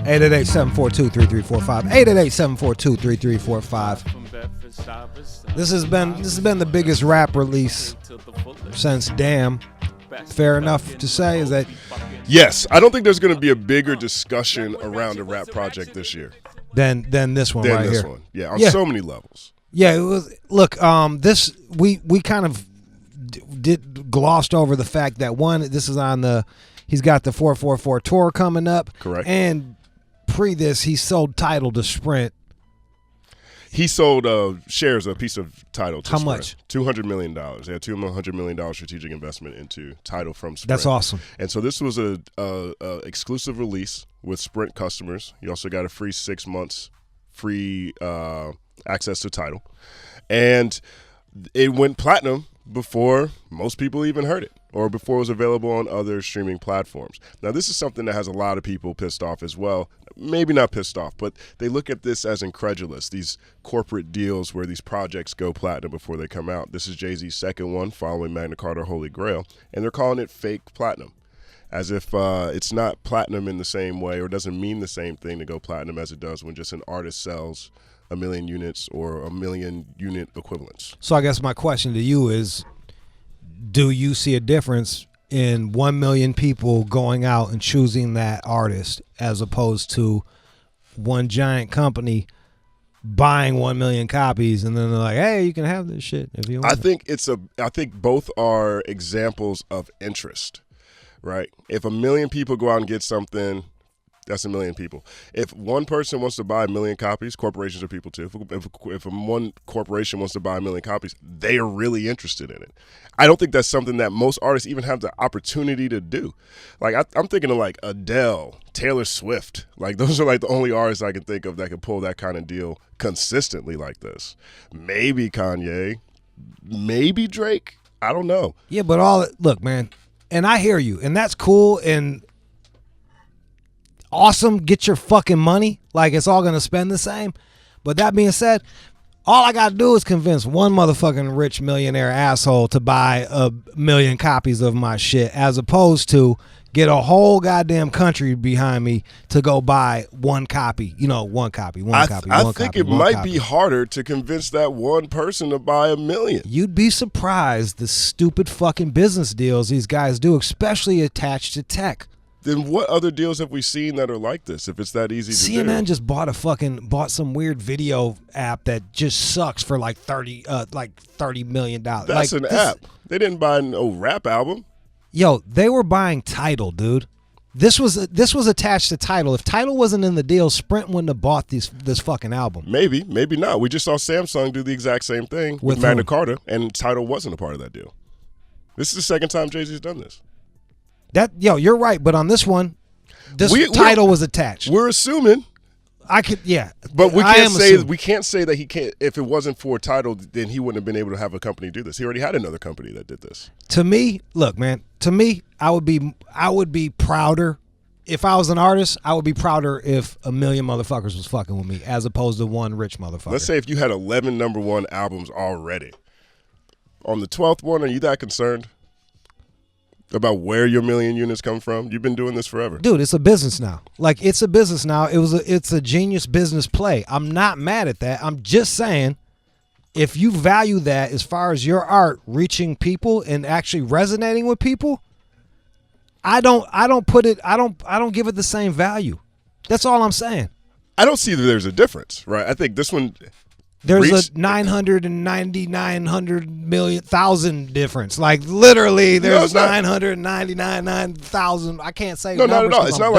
888-742-3345. 888-742-3345. This has been the biggest rap release since Damn. Fair enough to say is that. Yes, I don't think there's going to be a bigger discussion around a rap project this year than this one right here. Yeah, on so many levels. Yeah, it was. Look, this we kind of glossed over the fact that this is on the. He's got the 444 tour coming up. Correct. And this, he sold Tidal to Sprint. He sold shares, a piece of Tidal to How Sprint. much? $200 million. They had $200 million strategic investment into Tidal from Sprint. That's awesome. And so this was a exclusive release with Sprint customers. You also got a free 6 months free access to Tidal. And it went platinum before most people even heard it, or before it was available on other streaming platforms. Now, this is something that has a lot of people pissed off as well. Maybe not pissed off, but they look at this as incredulous, these corporate deals where these projects go platinum before they come out. This is Jay-Z's second one following Magna Carter Holy Grail, and they're calling it fake platinum, as if it's not platinum in the same way, or doesn't mean the same thing to go platinum as it does when just an artist sells 1 million units or 1 million unit equivalents. So I guess my question to you is, do you see a difference in 1 million people going out and choosing that artist as opposed to one giant company buying 1 million copies and then they're like, hey, you can have this shit if you want? I think both are examples of interest, right? If 1 million people go out and get something, that's 1 million people. If one person wants to buy 1 million copies, corporations are people too. If one corporation wants to buy 1 million copies, they are really interested in it. I don't think that's something that most artists even have the opportunity to do. Like I'm thinking of like Adele, Taylor Swift. Like those are like the only artists I can think of that can pull that kind of deal consistently like this. Maybe Kanye, maybe Drake. I don't know. Yeah, but look, man, and I hear you, and that's cool and awesome. Get your fucking money. Like it's all going to spend the same. But that being said, all I got to do is convince one motherfucking rich millionaire asshole to buy 1 million copies of my shit, as opposed to get a whole goddamn country behind me to go buy one copy. You know, one copy. I think it might be harder to convince that one person to buy 1 million. You'd be surprised the stupid fucking business deals these guys do, especially attached to tech. Then what other deals have we seen that are like this, if it's that easy to do? CNN just bought some weird video app that just sucks for like $30 million. That's an app. They didn't buy no rap album. Yo, they were buying Tidal, dude. This was attached to Tidal. If Tidal wasn't in the deal, Sprint wouldn't have bought this fucking album. Maybe not. We just saw Samsung do the exact same thing with Magna Carta, and Tidal wasn't a part of that deal. This is the second time Jay-Z's done this. You're right, but on this one, Tidal was attached. We're assuming. But we can't say that he can't. If it wasn't for Tidal, then he wouldn't have been able to have a company do this. He already had another company that did this. To me, look, man. To me, I would be prouder if I was an artist. I would be prouder if 1 million motherfuckers was fucking with me, as opposed to one rich motherfucker. Let's say if you had 11 #1 albums already, on the 12th one, are you that concerned about where your 1 million units come from? You've been doing this forever. Dude, it's a business now. Like, it's a business now. It's a genius business play. I'm not mad at that. I'm just saying, if you value that as far as your art reaching people and actually resonating with people, I don't give it the same value. That's all I'm saying. I don't see that there's a difference, right? I think this one There's a 999,000 difference. Like literally, there's 999,000. I can't say. No, not at all. It's not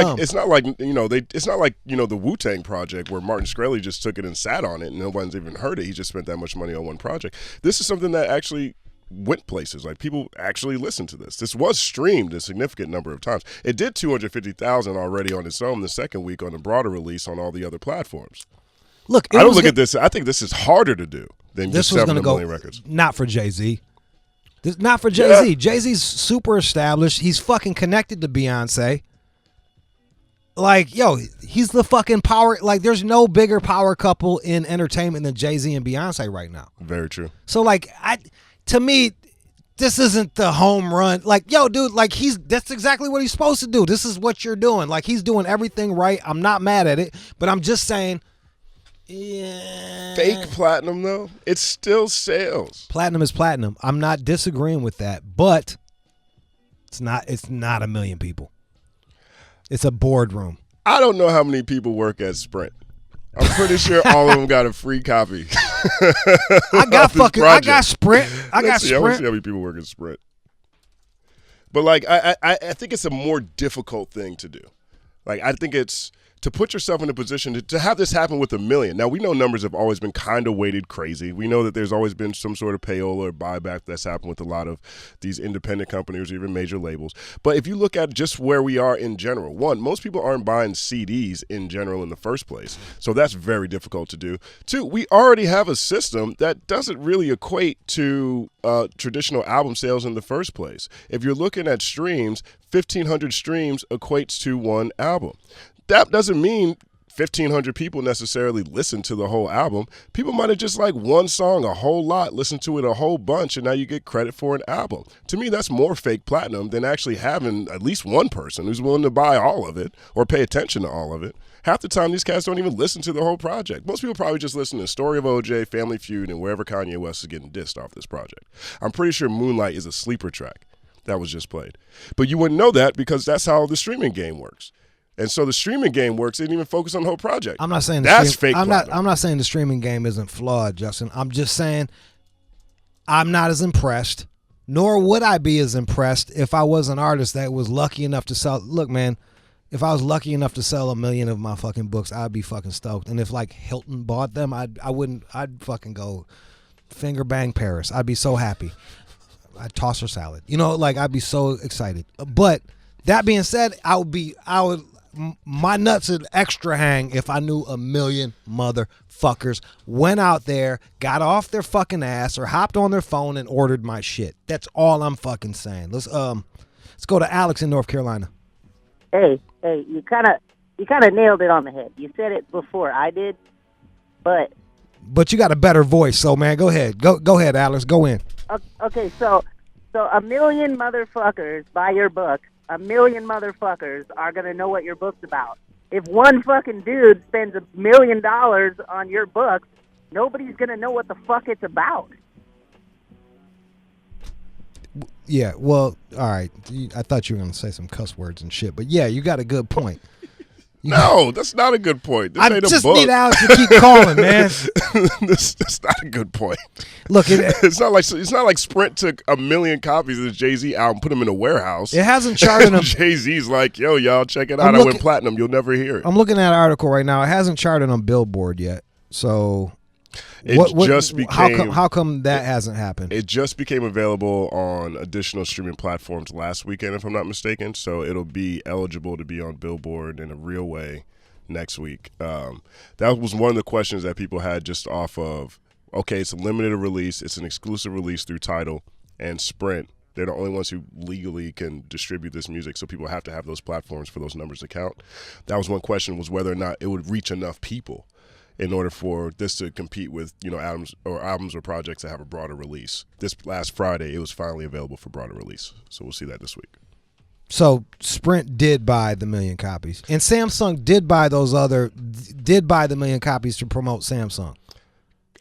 like the Wu-Tang project where Martin Shkreli just took it and sat on it, and no one's even heard it. He just spent that much money on one project. This is something that actually went places. Like, people actually listened to this. This was streamed a significant number of times. It did 250,000 already on its own the second week on the broader release on all the other platforms. Look, I don't look at this. I think this is harder to do than just 7 million records. Not for Jay-Z. Not for Jay-Z. Yeah. Jay-Z's super established. He's fucking connected to Beyonce. Like, yo, he's the fucking power. Like, there's no bigger power couple in entertainment than Jay-Z and Beyonce right now. Very true. So, like, to me, this isn't the home run. Like, yo, dude, like that's exactly what he's supposed to do. This is what you're doing. Like, he's doing everything right. I'm not mad at it, but I'm just saying, yeah. Fake platinum though, it's still sales. Platinum is platinum. I'm not disagreeing with that, but it's not a million people. It's a boardroom. I don't know how many people work at Sprint. I'm pretty sure all of them got a free copy. I got Sprint. I got Sprint. I want to see how many people work at Sprint. But like, I think it's a more difficult thing to do. Like, I think it's to put yourself in a position to have this happen with 1 million. Now, we know numbers have always been kind of weighted crazy. We know that there's always been some sort of payola or buyback that's happened with a lot of these independent companies or even major labels. But if you look at just where we are in general, one, most people aren't buying CDs in general in the first place. So that's very difficult to do. Two, we already have a system that doesn't really equate to traditional album sales in the first place. If you're looking at streams, 1,500 streams equates to one album. That doesn't mean 1,500 people necessarily listen to the whole album. People might have just liked one song a whole lot, listened to it a whole bunch, and now you get credit for an album. To me, that's more fake platinum than actually having at least one person who's willing to buy all of it or pay attention to all of it. Half the time, these cats don't even listen to the whole project. Most people probably just listen to Story of OJ, Family Feud, and wherever Kanye West is getting dissed off this project. I'm pretty sure Moonlight is a sleeper track that was just played. But you wouldn't know that because that's how the streaming game works. And so the streaming game works. They didn't even focus on the whole project. I'm not saying that's fake. I'm not saying the streaming game isn't flawed, Justin. I'm just saying I'm not as impressed, nor would I be as impressed if I was an artist that was lucky enough to sell. Look, man, if I was lucky enough to sell 1 million of my fucking books, I'd be fucking stoked. And if like Hilton bought them, I'd fucking go finger bang Paris. I'd be so happy. I'd toss her salad. You know, like I'd be so excited. But that being said, my nuts would extra hang if I knew 1 million motherfuckers went out there, got off their fucking ass, or hopped on their phone and ordered my shit. That's all I'm fucking saying. Let's go to Alex in North Carolina. Hey, you kind of nailed it on the head. You said it before I did, but you got a better voice, so man, go ahead, go ahead, Alex, go in. Okay, so 1 million motherfuckers buy your book. 1 million motherfuckers are going to know what your book's about. If one fucking dude spends $1 million on your book, nobody's going to know what the fuck it's about. Yeah, well, all right. I thought you were going to say some cuss words and shit, but yeah, you got a good point. No, that's not a good point. This I ain't just a book. need Alex to keep calling, man. That's not a good point. Look, it's not like Sprint took 1 million copies of the Jay-Z album, put them in a warehouse. It hasn't charted them. Jay-Z's like, yo, y'all, check it out. I went platinum. You'll never hear it. I'm looking at an article right now. It hasn't charted on Billboard yet. So how come that hasn't happened? It just became available on additional streaming platforms last weekend, if I'm not mistaken. So it'll be eligible to be on Billboard in a real way next week. That was one of the questions that people had just off of, okay, it's a limited release. It's an exclusive release through Tidal and Sprint. They're the only ones who legally can distribute this music, so people have to have those platforms for those numbers to count. That was one question, was whether or not it would reach enough people in order for this to compete with, albums or projects that have a broader release. This last Friday, it was finally available for broader release. So we'll see that this week. So Sprint did buy the 1 million copies, and Samsung did buy the 1 million copies to promote Samsung.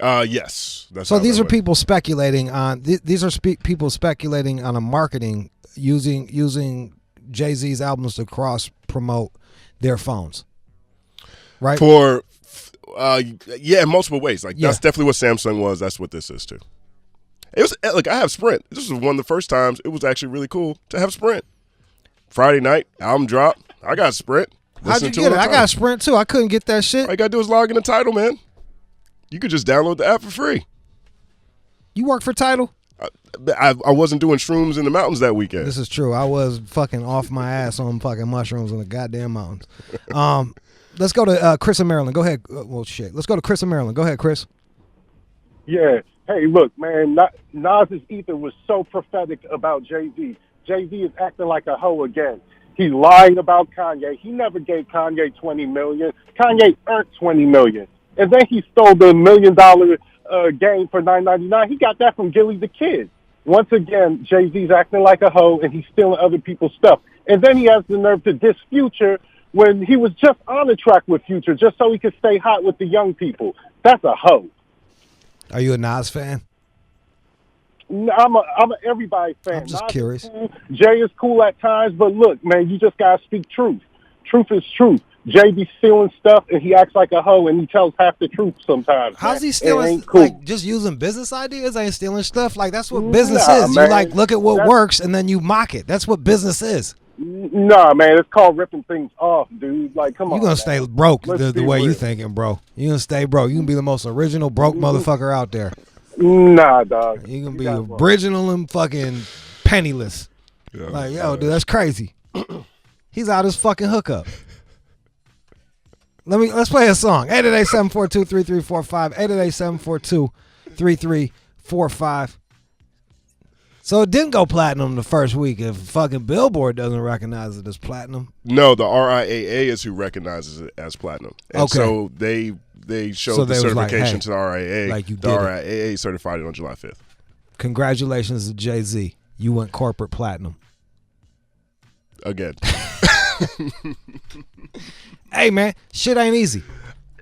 Yes. So these are people speculating on people speculating on a marketing using Jay-Z's albums to cross promote their phones, right? In multiple ways. That's definitely what Samsung was. That's what this is too. It was I have Sprint. This was one of the first times it was actually really cool to have Sprint. Friday night, album drop. I got Sprint. How'd you get it? I got Sprint too. I couldn't get that shit. All you gotta do is log in the Tidal, man. You could just download the app for free. You work for Tidal? I wasn't doing shrooms in the mountains that weekend. This is true. I was fucking off my ass on fucking mushrooms in the goddamn mountains. Let's go to Chris in Maryland. Go ahead. Let's go to Chris in Maryland. Go ahead, Chris. Yeah. Hey, look, man. Nas's ether was so prophetic about Jay-Z. Jay-Z is acting like a hoe again. He's lying about Kanye. He never gave Kanye $20 million. Kanye earned $20 million. And then he stole the $1 million game for $9.99. He got that from Gilly the Kid. Once again, Jay-Z's acting like a hoe, and he's stealing other people's stuff. And then he has the nerve to diss Future when he was just on the track with Future, just so he could stay hot with the young people. That's a hoe. Are you a Nas fan? I'm a everybody fan. I'm just Nas is curious. cool. Jay is cool at times, but look, man, you just gotta speak truth. Truth is truth. Jay be stealing stuff, and he acts like a hoe, and he tells half the truth sometimes. How's man. he It stealing? ain't cool. Like just using business ideas? Ain't stealing stuff? Like that's what business Nah, is. man. You like look at what That's- works and then you mock it. That's what business is. Nah, man, it's called ripping things off, dude. Like, come on. You're gonna man. stay broke Let's the be way you real. thinking, bro. You're gonna stay broke. You can be the most original broke motherfucker out there. Nah, dog. You can You be got one. original and fucking penniless. Yeah. Like, yo, dude, that's crazy. He's out his fucking hookup. Let's play a song. 888-742-3345. 888-742-3345. So it didn't go platinum the first week if fucking Billboard doesn't recognize it as platinum. No, the RIAA is who recognizes it as platinum. And Okay. so they showed So the they was like, certification hey, to the RIAA. like you the did it. RIAA certified it on July 5th. Congratulations to Jay-Z. You went corporate platinum. Again. Hey, man, shit ain't easy.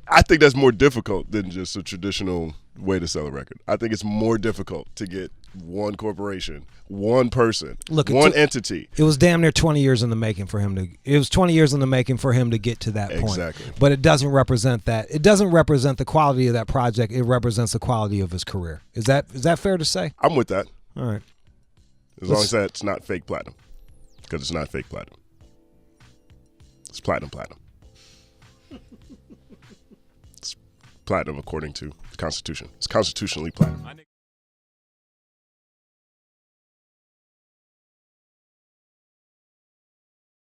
I think that's more difficult than just a traditional way to sell a record. I think it's more difficult to get one corporation, one person, one entity. It was damn near 20 years in the making for him to. It was 20 years in the making for him to get to that point. Exactly. But it doesn't represent that. It doesn't represent the quality of that project. It represents the quality of his career. Is that fair to say? I'm with that. All right. As long as that's not fake platinum. Because it's not fake platinum. It's platinum. It's platinum according to the Constitution. It's constitutionally platinum.